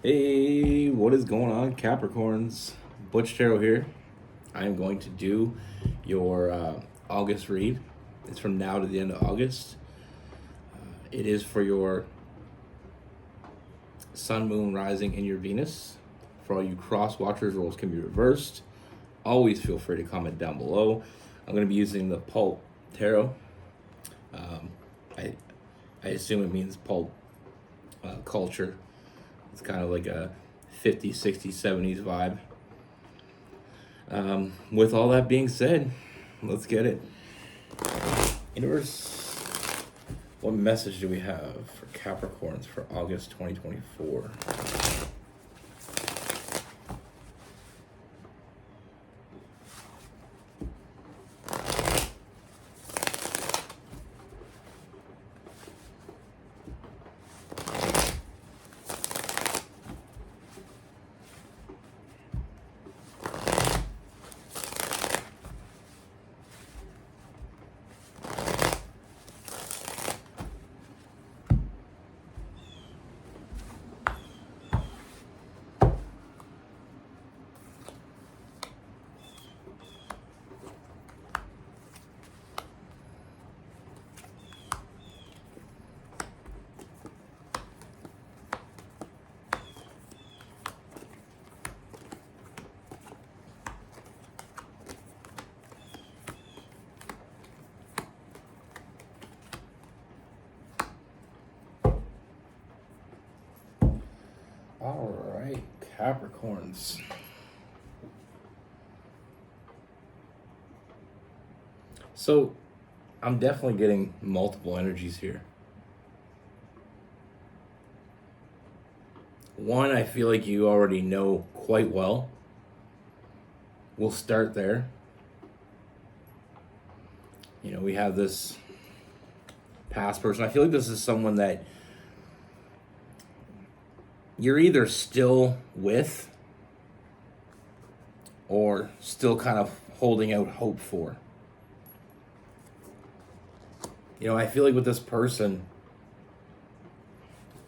Hey, what is going on, Capricorns? Butch here. I am going to do your August read. It's from now to the end of August. It is for your Sun, Moon, Rising, and your Venus. For all you cross watchers, roles can be reversed. Always feel free to comment down below. I'm going to be using the Pulp Tarot. Um, I, I assume it means pulp culture. It's kind of like a 50s, 60s, 70s vibe. With all that being said, let's get it. Universe, what message do we have for Capricorns for August 2024? All right, Capricorns. So, I'm definitely getting multiple energies here. One, I feel like you already know quite well. We'll start there. We have this past person. I feel like this is someone that you're either still with or still kind of holding out hope for. I feel like with this person,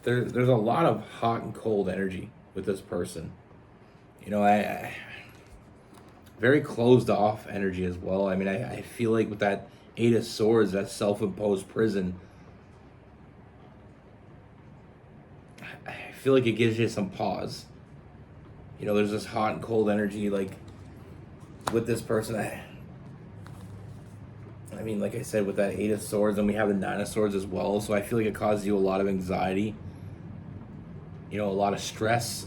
there's a lot of hot and cold energy with this person. I very closed off energy as well. I feel like with that Eight of Swords, that self-imposed prison, I feel like it gives you some pause. There's this hot and cold energy, like with this person. Like I said, with that Eight of Swords, and we have the Nine of Swords as well. So I feel like it causes you a lot of anxiety. A lot of stress.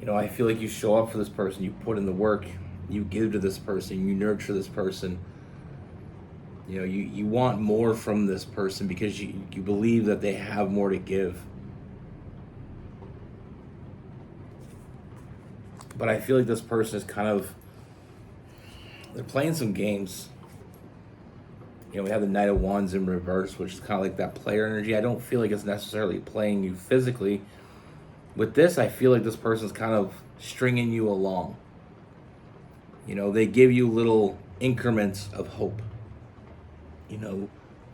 I feel like you show up for this person, you put in the work, you give to this person, you nurture this person. You want more from this person because you believe that they have more to give. But I feel like this person is they're playing some games. We have the Knight of Wands in reverse, which is kind of like that player energy. I don't feel like it's necessarily playing you physically. With this, I feel like this person's kind of stringing you along. They give you little increments of hope.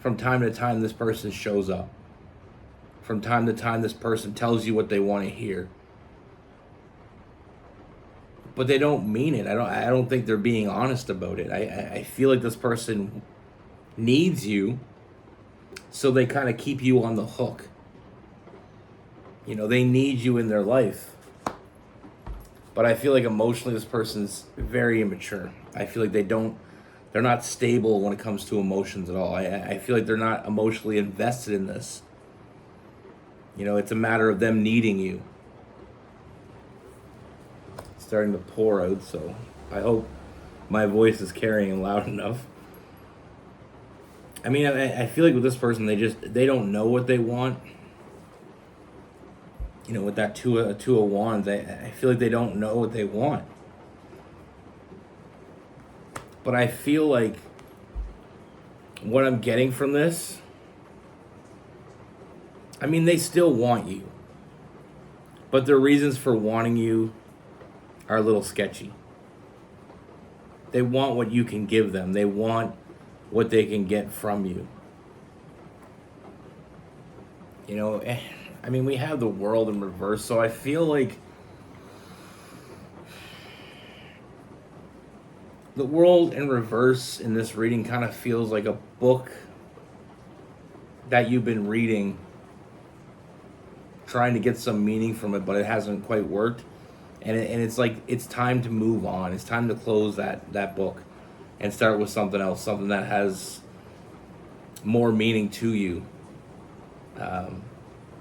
From time to time, this person shows up. From time to time, this person tells you what they want to hear. But they don't mean it. I don't think they're being honest about it. I feel like this person needs you, so they kind of keep you on the hook. They need you in their life. But I feel like emotionally this person's very immature. I feel like they're not stable when it comes to emotions at all. I feel like they're not emotionally invested in this. It's a matter of them needing you. It's starting to pour out, so I hope my voice is carrying loud enough. I feel like with this person, they don't know what they want. With that two of wands, I feel like they don't know what they want. But I feel like what I'm getting from this, they still want you. But their reasons for wanting you are a little sketchy. They want what you can give them. They want what they can get from you. I mean, we have the world in reverse, so I feel like the world in reverse in this reading kind of feels like a book that you've been reading, trying to get some meaning from it, but it hasn't quite worked. And it's like it's time to move on. It's time to close that book and start with something else, something that has more meaning to you.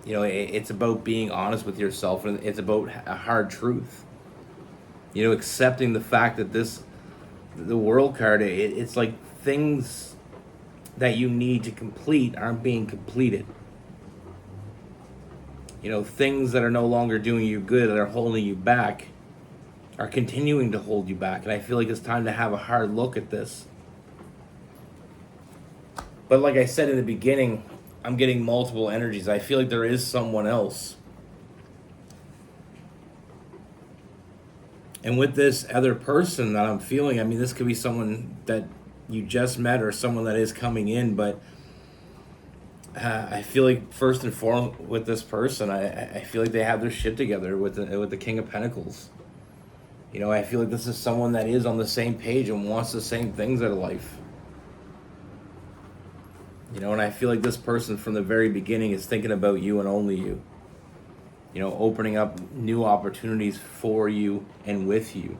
It's about being honest with yourself, and it's about a hard truth. Accepting the fact that the world card, it's like things that you need to complete aren't being completed. Things that are no longer doing you good, that are holding you back, are continuing to hold you back. And I feel like it's time to have a hard look at this. But like I said in the beginning, I'm getting multiple energies. I feel like there is someone else. And with this other person that I'm feeling, I mean, this could be someone that you just met or someone that is coming in, but I feel like first and foremost with this person, I feel like they have their shit together with the King of Pentacles. I feel like this is someone that is on the same page and wants the same things out of life. And I feel like this person from the very beginning is thinking about you and only you. Opening up new opportunities for you and with you.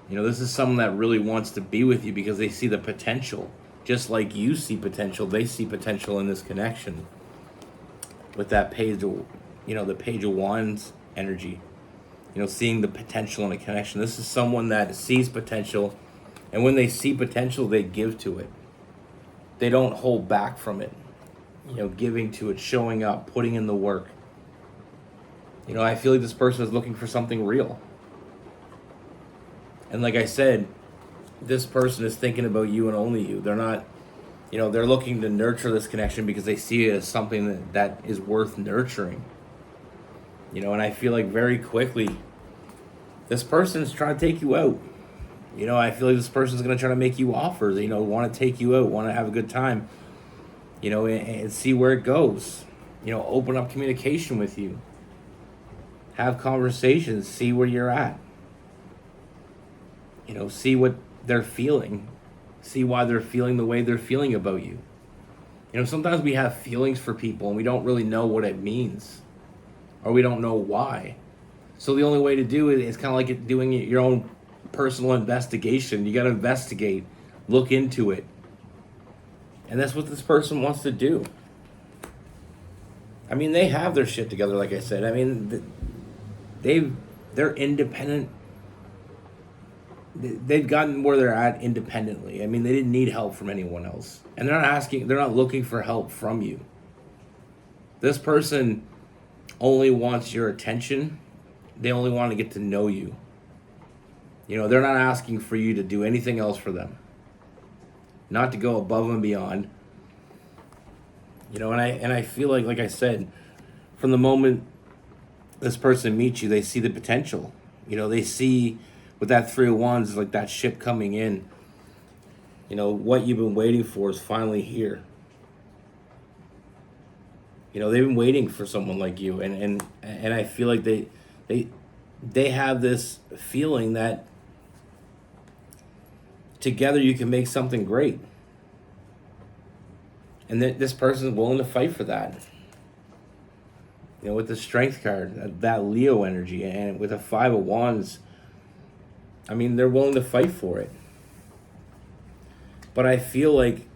This is someone that really wants to be with you because they see the potential. Just like you see potential, they see potential in this connection. With that page of, the Page of Wands energy. Seeing the potential in a connection. This is someone that sees potential, and when they see potential, they give to it. They don't hold back from it. Giving to it, showing up, putting in the work. I feel like this person is looking for something real. And like I said, this person is thinking about you and only you. They're not, they're looking to nurture this connection because they see it as something that is worth nurturing. And I feel like very quickly, this person is trying to take you out. I feel like this person is going to try to make you offers, want to take you out, want to have a good time, and see where it goes. Open up communication with you. Have conversations, see where you're at. See what they're feeling. See why they're feeling the way they're feeling about you. Sometimes we have feelings for people and we don't really know what it means. Or we don't know why. So the only way to do it is kind of like doing your own personal investigation. You got to investigate, look into it. And that's what this person wants to do. I mean, they have their shit together, like I said. I mean, they're independent. They've gotten where they're at independently. I mean, they didn't need help from anyone else. And they're not looking for help from you. This person only wants your attention. They only want to get to know you. They're not asking for you to do anything else for them. Not to go above and beyond. And I feel like I said, from the moment this person meets you, they see the potential. They see with that Three of Wands, like that ship coming in. What you've been waiting for is finally here. They've been waiting for someone like you, and I feel like they have this feeling that together you can make something great. And that this person is willing to fight for that. With the Strength card, that Leo energy, and with a Five of Wands, I mean, they're willing to fight for it. But I feel like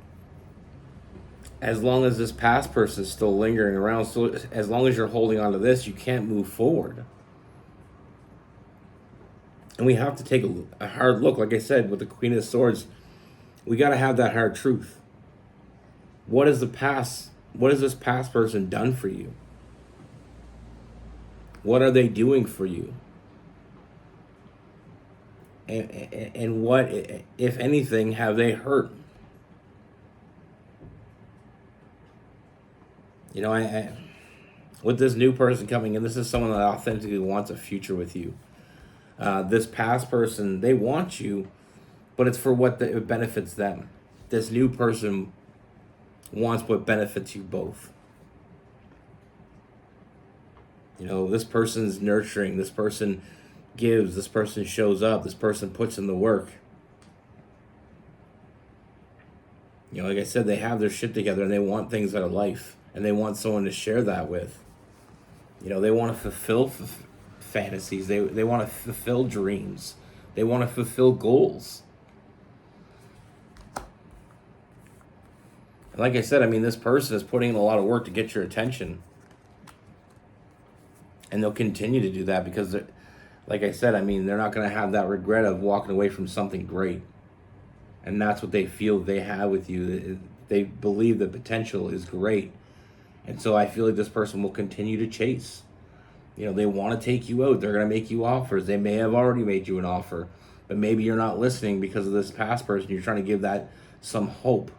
as long as this past person is still lingering around, so as long as you're holding on to this, you can't move forward. And we have to take a hard look, like I said, with the Queen of Swords. We got to have that hard truth. What has this past person done for you? What are they doing for you? And what, if anything, have they hurt? With this new person coming in, this is someone that authentically wants a future with you. This past person, they want you, but it's for what it benefits them. This new person wants what benefits you both. You know, this person's nurturing, this person gives, this person shows up, this person puts in the work. You know, like I said, they have their shit together and they want things out of life and they want someone to share that with. You know, they want to fulfill fantasies. They want to fulfill dreams. They want to fulfill goals. And like I said, I mean, this person is putting in a lot of work to get your attention. And they'll continue to do that because, like I said, I mean, they're not going to have that regret of walking away from something great. And that's what they feel they have with you. They believe the potential is great. And so I feel like this person will continue to chase. You know, they want to take you out. They're going to make you offers. They may have already made you an offer. But maybe you're not listening because of this past person. You're trying to give that some hope.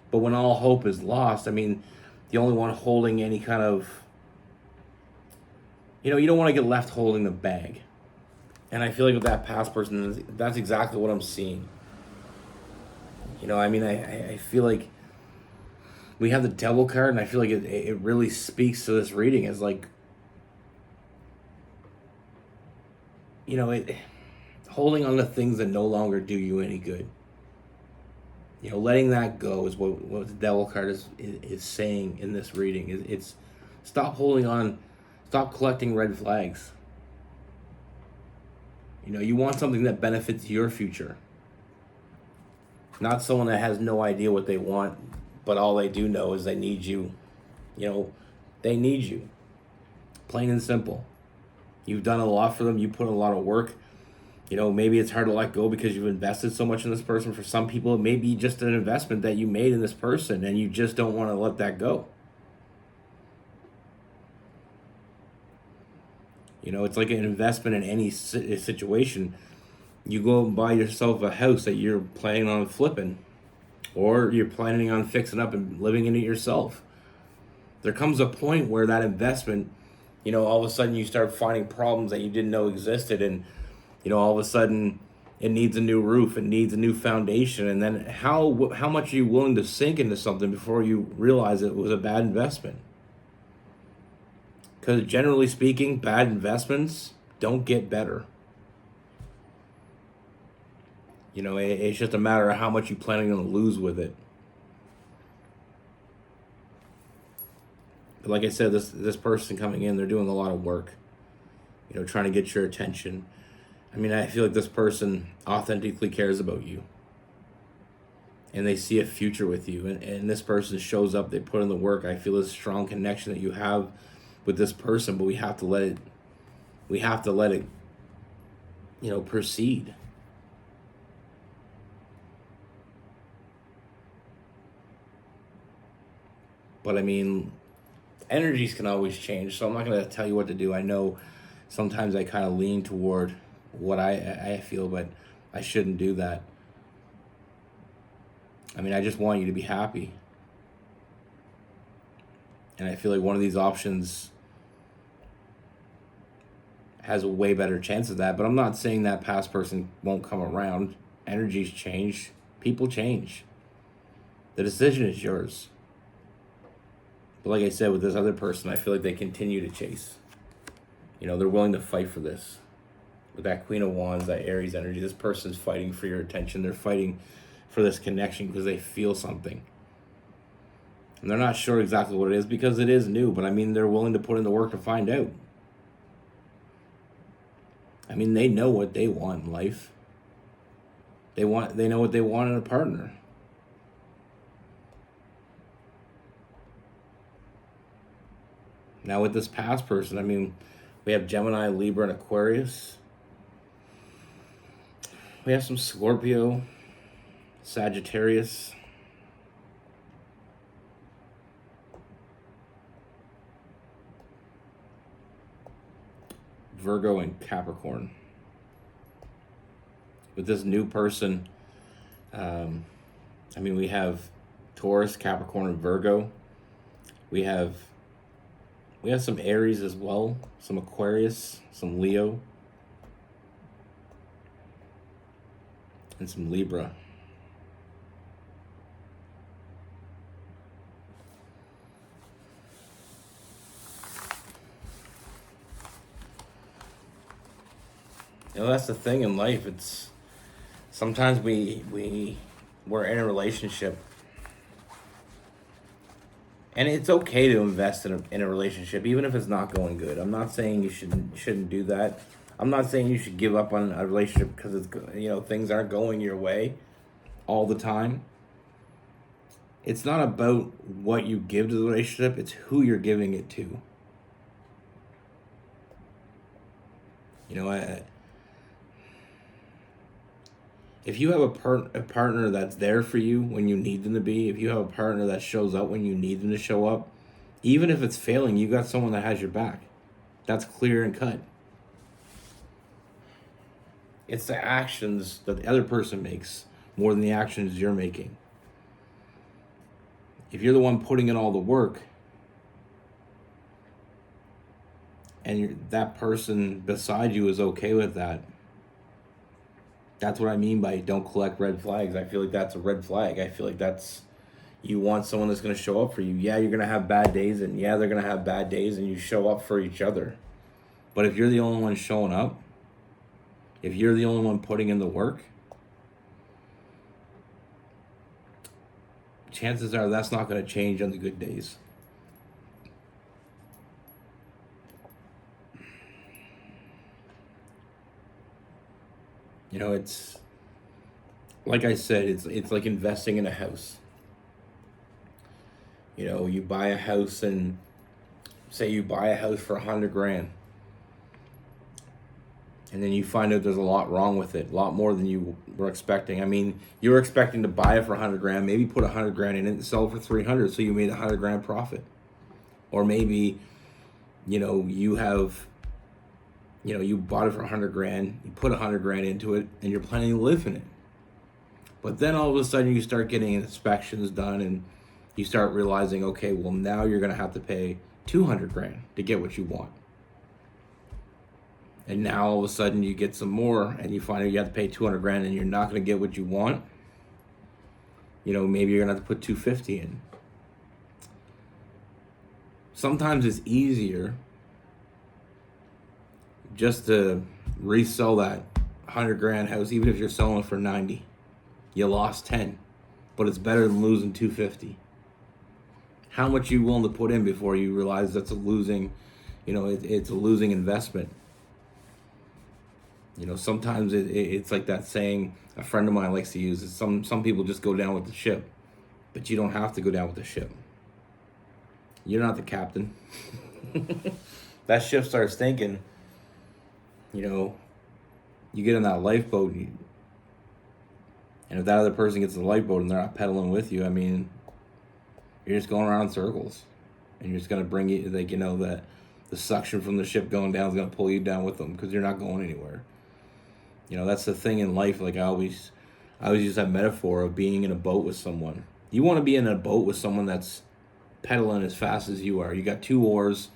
But when all hope is lost, I mean, the only one holding any kind of... You know, you don't want to get left holding the bag. And I feel like with that past person, that's exactly what I'm seeing. You know, I mean, I feel like we have the devil card, and I feel like it really speaks to this reading as like, you know, holding on to things that no longer do you any good. You know, letting that go is what the devil card is saying in this reading. It's stop holding on, stop collecting red flags. You know, you want something that benefits your future. Not someone that has no idea what they want, but all they do know is they need you. You know, they need you. Plain and simple. You've done a lot for them. You put in a lot of work. You know, maybe it's hard to let go because you've invested so much in this person. For some people, it may be just an investment that you made in this person, and you just don't want to let that go. You know, it's like an investment in any situation. You go and buy yourself a house that you're planning on flipping, or you're planning on fixing up and living in it yourself. There comes a point where that investment, you know, all of a sudden you start finding problems that you didn't know existed, and you know, all of a sudden it needs a new roof, it needs a new foundation, and then how much are you willing to sink into something before you realize it was a bad investment? Because generally speaking, bad investments don't get better. You know, it's just a matter of how much you're planning on lose with it. But like I said, this person coming in, they're doing a lot of work. You know, trying to get your attention. I mean, I feel like this person authentically cares about you. And they see a future with you. And this person shows up, they put in the work. I feel this strong connection that you have with this person, but we have to let it, you know, proceed. But I mean, energies can always change, so I'm not going to tell you what to do. I know sometimes I kind of lean toward what I feel, but I shouldn't do that. I mean, I just want you to be happy. And I feel like one of these options has a way better chance of that, but I'm not saying that past person won't come around. Energies change. People change. The decision is yours. But like I said, with this other person, I feel like they continue to chase. You know, they're willing to fight for this. With that Queen of Wands, that Aries energy, this person's fighting for your attention. They're fighting for this connection because they feel something. And they're not sure exactly what it is because it is new, but I mean, they're willing to put in the work to find out. I mean, they know what they want in life. They know what they want in a partner. Now with this past person, I mean, we have Gemini, Libra, and Aquarius. We have some Scorpio, Sagittarius, Virgo, and Capricorn. With this new person, I mean, we have Taurus, Capricorn, and Virgo. We have some Aries as well, some Aquarius, some Leo, and some Libra. That's the thing in life. It's sometimes we're in a relationship, and it's okay to invest in a relationship even if it's not going good. I'm not saying you shouldn't do that. I'm not saying you should give up on a relationship because things aren't going your way all the time. It's not about what you give to the relationship, it's who you're giving it to. You know, if you have a partner that's there for you when you need them to be, if you have a partner that shows up when you need them to show up, even if it's failing, you got someone that has your back. That's clear and cut. It's the actions that the other person makes more than the actions you're making. If you're the one putting in all the work, and that person beside you is okay with that, that's what I mean by don't collect red flags. I feel like that's a red flag. I feel like that's, you want someone that's going to show up for you. Yeah, you're going to have bad days, and yeah, they're going to have bad days, and you show up for each other. But if you're the only one showing up, if you're the only one putting in the work, chances are that's not going to change on the good days. It's like I said, it's like investing in a house. You buy a house, and say you buy a house for $100,000, and then you find out there's a lot wrong with it, a lot more than you were expecting. I mean, you were expecting to buy it for $100,000, maybe put $100,000 in it and sell it for $300,000, so you made $100,000 profit. Or maybe, you have, you bought it for $100,000, you put $100,000 into it, and you're planning to live in it. But then all of a sudden you start getting inspections done, and you start realizing, okay, well, now you're going to have to pay $200,000 to get what you want. And now all of a sudden you get some more, and you find out you have to pay $200,000, and you're not going to get what you want. Maybe you're going to have to put $250,000 in. Sometimes it's easier just to resell that $100,000 house, even if you're selling it for $90,000. You lost $10,000, but it's better than losing $250,000. How much you willing to put in before you realize that's a losing, it's a losing investment. Sometimes it's like that saying a friend of mine likes to use is some people just go down with the ship, but you don't have to go down with the ship. You're not the captain. That ship starts sinking. You get in that lifeboat, and if that other person gets in the lifeboat and they're not pedaling with you, I mean, you're just going around in circles, and you're just gonna bring you, that the suction from the ship going down is gonna pull you down with them because you're not going anywhere. That's the thing in life. Like I always use that metaphor of being in a boat with someone. You want to be in a boat with someone that's pedaling as fast as you are. You got two oars,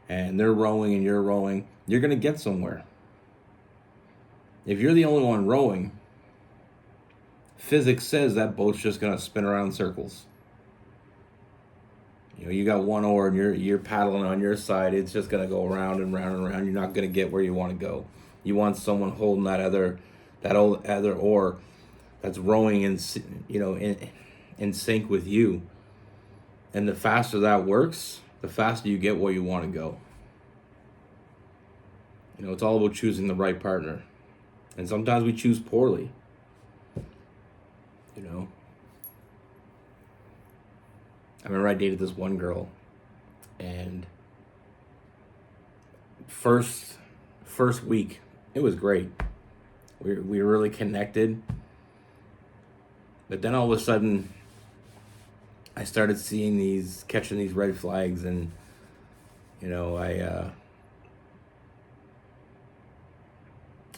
and they're rowing and you're rowing. You're gonna get somewhere. If you're the only one rowing, physics says that boat's just gonna spin around in circles. You got one oar and you're paddling on your side. It's just gonna go around and round and round. You're not gonna get where you want to go. You want someone holding that other oar that's rowing in sync with you. And the faster that works, the faster you get where you want to go. It's all about choosing the right partner. And sometimes we choose poorly. I remember I dated this one girl, and first week, it was great. We were really connected. But then all of a sudden, I started catching these red flags, and I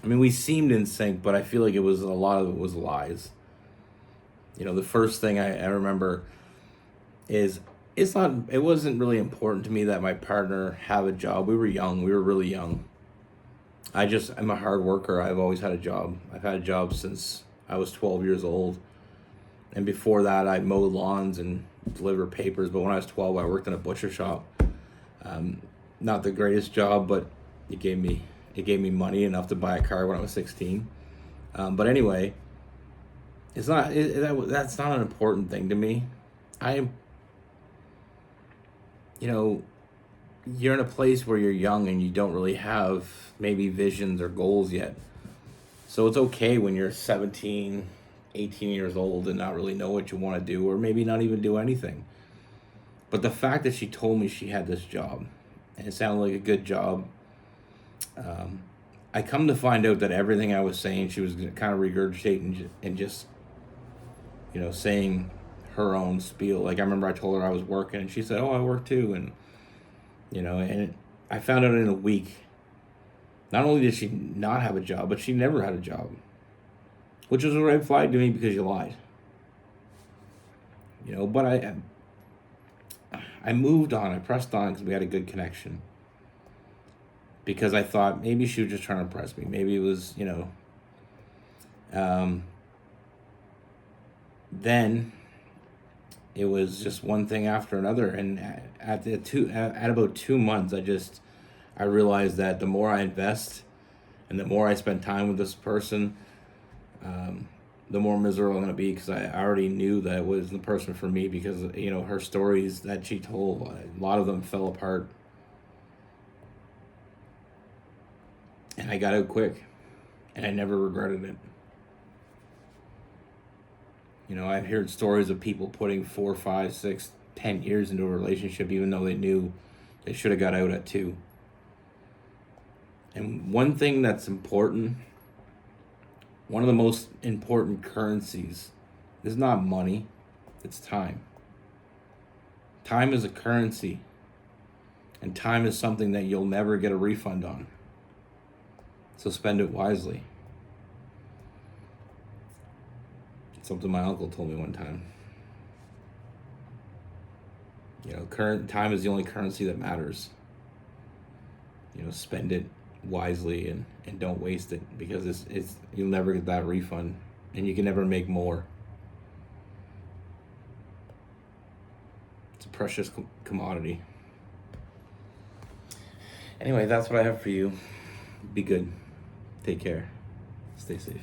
mean, we seemed in sync, but I feel like a lot of it was lies. The first thing I remember is it wasn't really important to me that my partner have a job. We were really young. I'm a hard worker. I've always had a job. I've had a job since I was 12 years old. And before that, I mowed lawns and delivered papers. But when I was 12, I worked in a butcher shop. Not the greatest job, but it gave me it gave me money enough to buy a car when I was 16. But anyway, it's not that's not an important thing to me. I you know, you're in a place where you're young and you don't really have maybe visions or goals yet. So it's okay when you're 17, 18 years old and not really know what you want to do, or maybe not even do anything. But the fact that she told me she had this job, and it sounded like a good job, I come to find out that everything I was saying, she was kind of regurgitating and just, saying her own spiel. Like, I remember I told her I was working, and she said, "Oh, I work too." And, I found out in a week, not only did she not have a job, but she never had a job, which was a red flag to me because you lied. But I moved on. I pressed on because we had a good connection. Because I thought maybe she was just trying to impress me. Maybe it was, then it was just one thing after another. And at about 2 months, I realized that the more I invest and the more I spend time with this person, the more miserable I'm going to be, because I already knew that it was the person for me, because, her stories that she told, a lot of them fell apart. And I got out quick, and I never regretted it. I've heard stories of people putting 4, 5, 6, 10 years into a relationship, even though they knew they should have got out at 2. And one thing that's important, one of the most important currencies, is not money, it's time. Time is a currency, and time is something that you'll never get a refund on. So spend it wisely. It's something my uncle told me one time. Current time is the only currency that matters. Spend it wisely and don't waste it, because it's you'll never get that refund, and you can never make more. It's a precious commodity. Anyway, that's what I have for you. Be good. Take care. Stay safe.